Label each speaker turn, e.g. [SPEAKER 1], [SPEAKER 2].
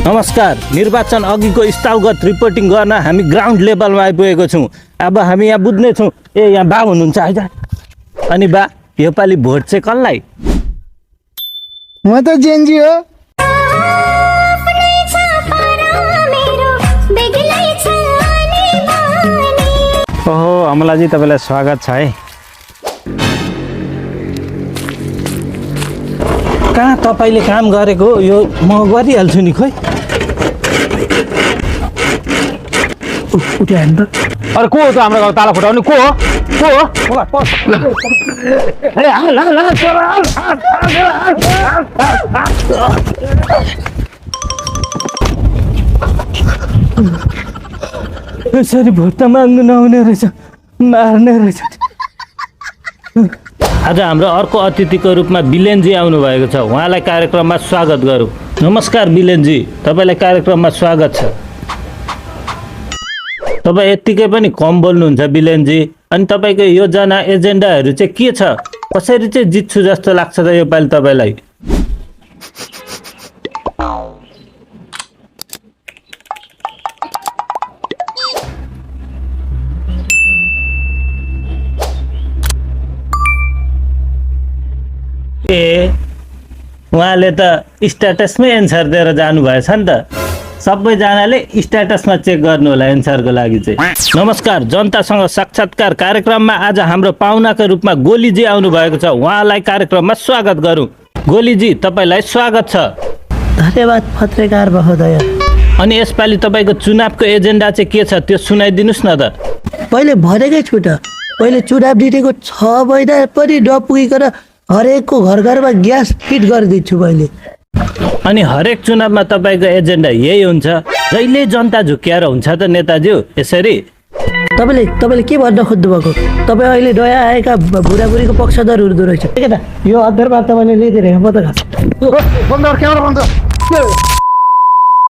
[SPEAKER 1] नमस्कार। निर्वाचन अघिको स्थलगत रिपोर्टिङ गर्न हामी ग्राउन्ड लेभलमा आइपुगेको छौँ। अब हामी यहाँ बुझ्नेछौँ। यहाँ बा हुनुहुन्छ आइज। अनि बा योपालि भोट चाहिँ कसलाई?
[SPEAKER 2] म त जेनजी हो।
[SPEAKER 1] ओहो अमलाजी तपाईँलाई स्वागत छ है। कहाँ तपाईँले काम गरेको यो म गरिहाल्छु नि। खोइ उठ्यो नि त।
[SPEAKER 3] अरे को हो त हाम्रो ताला फुटाउने? को हो?
[SPEAKER 1] यसरी भोट त माग्नु नहुने रहेछ, मार्ने रहेछ। आज हाम्रो अर्को अतिथिको रूपमा बिलेनजी आउनुभएको छ। उहाँलाई कार्यक्रममा स्वागत गरौँ। नमस्कार बिलेनजी, तपाईँलाई कार्यक्रममा स्वागत छ। तपाईँ यत्तिकै पनि कम बोल्नुहुन्छ बिलेनजी। अनि तपाईँको योजना एजेन्डाहरू चाहिँ के छ? कसरी चाहिँ जित्छु जस्तो लाग्छ त योपालि तपाईँलाई? ए उहाँले त स्ट्याटसमै एन्सर दिएर जानुभएछ नि त। सबैजनाले स्ट्याटसमा चेक गर्नु होला एन्सरको लागि चाहिँ। नमस्कार। जनतासँग साक्षात्कार कार्यक्रममा आज हाम्रो पाहुनाको रूपमा गोलीजी आउनुभएको छ। उहाँलाई कार्यक्रममा स्वागत गरौँ। गोलीजी तपाईँलाई स्वागत छ।
[SPEAKER 2] धन्यवाद पत्रकार महोदय।
[SPEAKER 1] अनि यसपालि तपाईँको चुनावको एजेन्डा चाहिँ के छ त्यो सुनाइदिनुहोस् न त।
[SPEAKER 2] पहिले भनेकै छु त, पहिले चुनाव जितेको 6 महिना पनि नपुगिकन हरेकको घर घरमा ग्यास फिट गरिदिन्छु मैले।
[SPEAKER 1] अनि हरेक चुनावमा तपाईँको एजेन्डा यही हुन्छ? जहिले जनता झुक्क्याएर हुन्छ त नेताज्यू यसरी?
[SPEAKER 2] तपाईँले के भन्न खोज्नु भएको? तपाईँ अहिले नयाँ आएका बुढाबुढीको पक्षधर हुँदो रहेछ। यो अध्ययनमा तपाईँले लिइदिएर म त